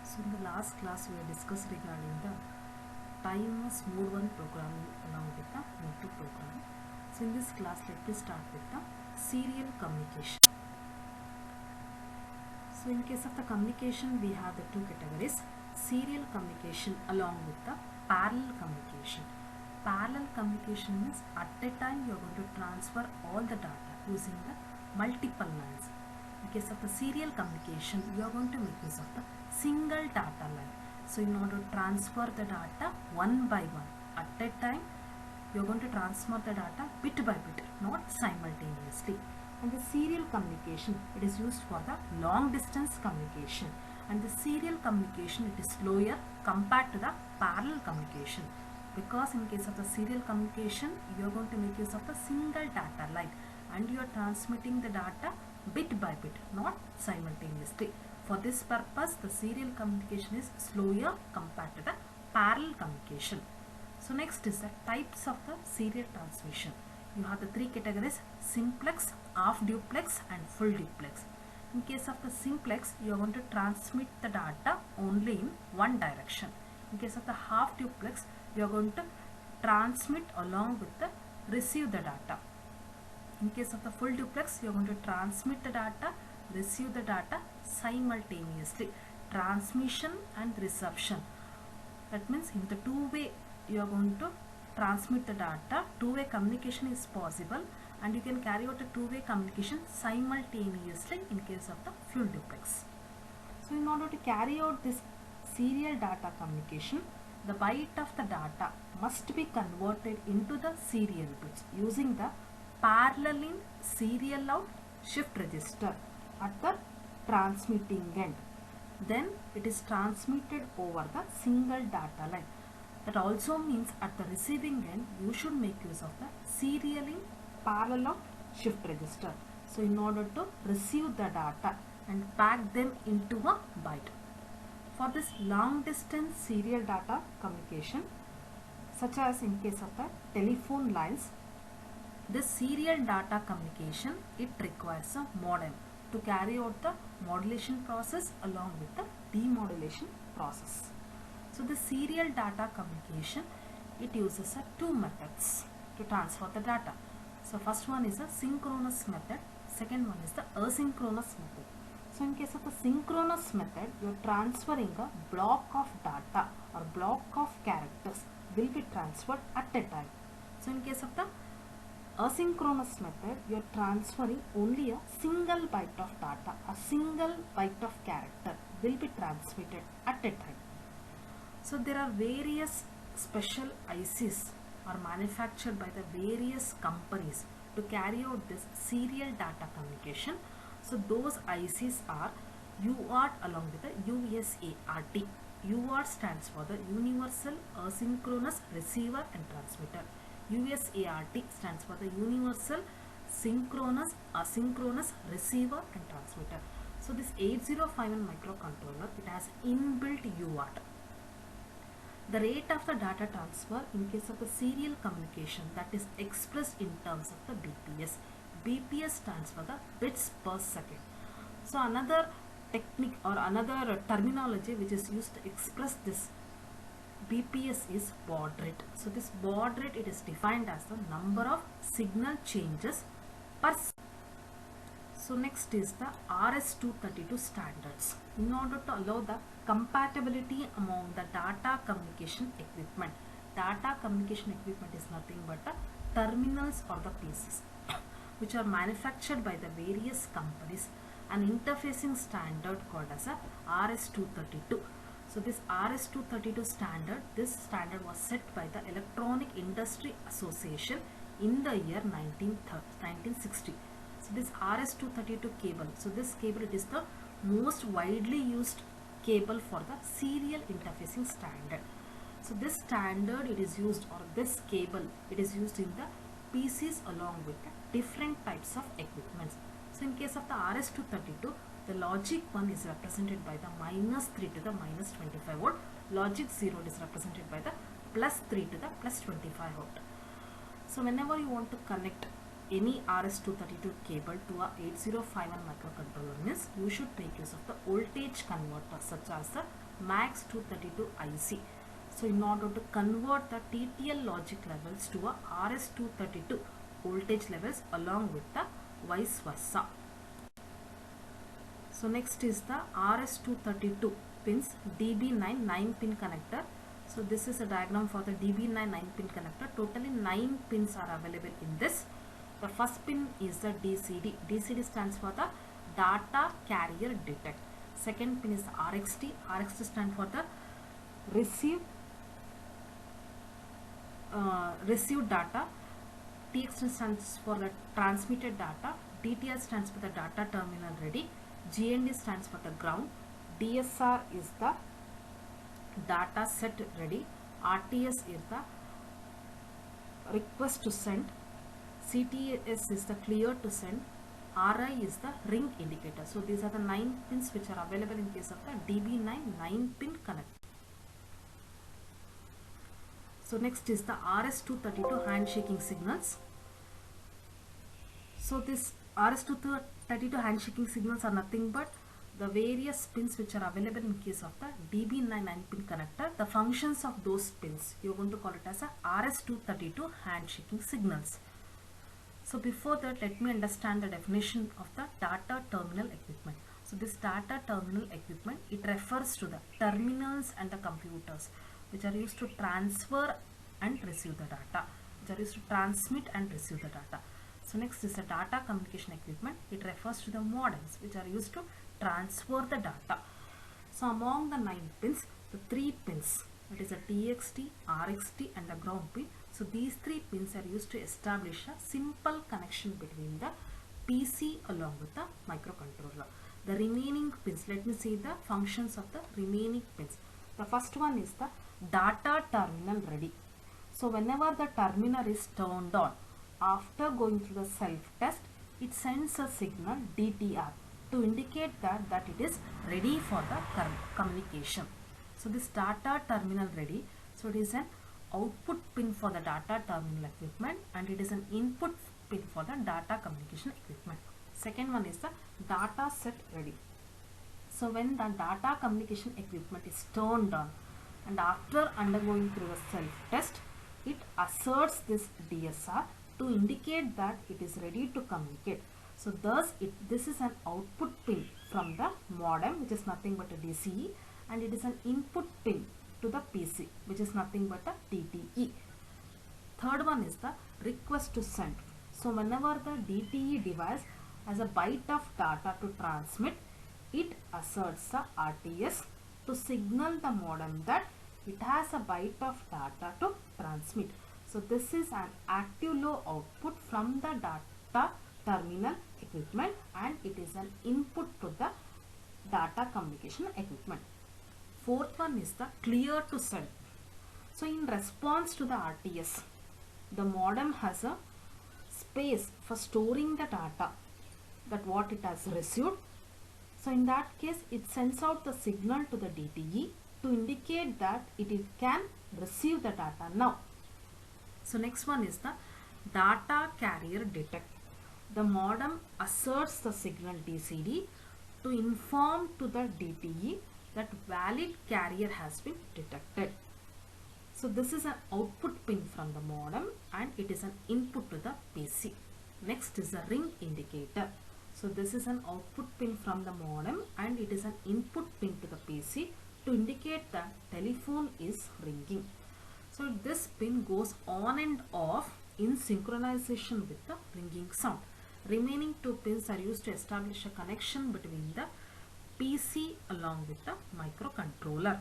So in the last class we have discussed regarding the timeless mode 1 programming along with the mode 2 programming. So in this class let me start with the serial communication. So in case of the communication we have the two categories, serial communication along with the parallel communication. Parallel communication means at a time you are going to transfer all the data using the multiple lines. In case of the serial communication, you are going to make use of the single data line. So in order to transfer the data one by one at a time, you are going to transfer the data bit by bit, not simultaneously. And the serial communication, it is used for the long distance communication, and the serial communication, it is slower compared to the parallel communication, because in case of the serial communication you are going to make use of the single data line and you are transmitting the data bit by bit, not simultaneously. For this purpose the serial communication is slower compared to the parallel communication. So next is the types of the serial transmission. You have the three categories: simplex, half duplex and full duplex. In case of the simplex, you are going to transmit the data only in one direction. In case of the half duplex, you are going to transmit along with the receive the data. In case of the full duplex, you are going to transmit the data, receive the data simultaneously. Transmission and reception. That means in the two-way you are going to transmit the data. Two-way communication is possible and you can carry out a two-way communication simultaneously in case of the full duplex. So in order to carry out this serial data communication, the byte of the data must be converted into the serial bits using the parallel in serial out shift register at the transmitting end. Then it is transmitted over the single data line. That also means at the receiving end you should make use of the serial in parallel out shift register. So in order to receive the data and pack them into a byte. For this long distance serial data communication, such as in case of the telephone lines, this serial data communication, it requires a modem to carry out the modulation process along with the demodulation process. So the serial data communication, it uses two methods to transfer the data. So first one is a synchronous method, second one is the asynchronous method. So in case of the synchronous method, you are transferring a block of data or block of characters will be transferred at a time. So in case of the asynchronous method, you are transferring only a single byte of data, a single byte of character will be transmitted at a time. So there are various special ICs are manufactured by the various companies to carry out this serial data communication. So those ICs are UART along with the USART. UART stands for the Universal Asynchronous Receiver and Transmitter. USART stands for the Universal Synchronous Asynchronous Receiver and Transmitter. So this 8051 microcontroller, it has inbuilt UART. The rate of the data transfer in case of the serial communication, that is expressed in terms of the BPS. BPS stands for the bits per second. So another technique or another terminology which is used to express this BPS is baud rate. So this baud rate, it is defined as the number of signal changes per second. So next is the RS-232 standards. In order to allow the compatibility among the data communication equipment. Data communication equipment is nothing but the terminals or the PCs which are manufactured by the various companies. An interfacing standard called as a RS-232. So this RS-232 standard, this standard was set by the Electronic Industry Association in the year 1960. So this RS-232 cable, so this cable, it is the most widely used cable for the serial interfacing standard. So this standard, it is used, or this cable, it is used in the PCs along with the different types of equipments. So in case of the RS-232, the logic 1 is represented by the -3 to the -25 volt. Logic 0 is represented by the +3 to the +25 volt. So whenever you want to connect any RS-232 cable to a 8051 microcontroller means you should make use of the voltage converter such as the MAX232 IC. So in order to convert the TTL logic levels to a RS-232 voltage levels along with the vice versa. So next is the RS-232 pins DB9 9-pin connector. So this is a diagram for the DB9 9-pin connector. Totally 9 pins are available in this. The first pin is the DCD. DCD stands for the data carrier detect. Second pin is the RXT. RXT stands for the receive data. TXT stands for the transmitted data. DTL stands for the data terminal ready. GND stands for the ground. DSR is the data set ready. RTS is the request to send. CTS is the clear to send. RI is the ring indicator. So these are the 9 pins which are available in case of the DB9 9-pin connector. So next is the RS-232 handshaking signals. So this RS-232 handshaking signals are nothing but the various pins which are available in case of the DB9 9-pin connector. The functions of those pins, you are going to call it as a RS-232 handshaking signals. So before that, let me understand the definition of the data terminal equipment. So this data terminal equipment, it refers to the terminals and the computers which are used to transfer and receive the data, which are used to transmit and receive the data. So next is the data communication equipment. It refers to the modems which are used to transfer the data. So among the 9 pins, the 3 pins, that is a TXT, RXT and the ground pin. So these 3 pins are used to establish a simple connection between the PC along with the microcontroller. The remaining pins, let me see the functions of the remaining pins. The first one is the data terminal ready. So whenever the terminal is turned on, after going through the self-test, it sends a signal DTR to indicate that it is ready for the communication. So this data terminal ready, so it is an output pin for the data terminal equipment and it is an input pin for the data communication equipment. Second one is the data set ready. So when the data communication equipment is turned on and after undergoing through the self-test, it asserts this DSR to indicate that it is ready to communicate. So thus this is an output pin from the modem, which is nothing but a DCE, and it is an input pin to the PC, which is nothing but a DTE. Third one is the request to send. So whenever the DTE device has a byte of data to transmit, it asserts the RTS to signal the modem that it has a byte of data to transmit. So this is an active low output from the data terminal equipment and it is an input to the data communication equipment. Fourth one is the clear to send. So in response to the RTS, the modem has a space for storing the data that what it has received. So in that case, it sends out the signal to the DTE to indicate that it can receive the data now. So next one is the data carrier detect. The modem asserts the signal DCD to inform to the DTE that valid carrier has been detected. So this is an output pin from the modem and it is an input to the PC. Next is the ring indicator. So this is an output pin from the modem and it is an input pin to the PC to indicate that telephone is ringing. So this pin goes on and off in synchronization with the ringing sound. Remaining 2 pins are used to establish a connection between the PC along with the microcontroller.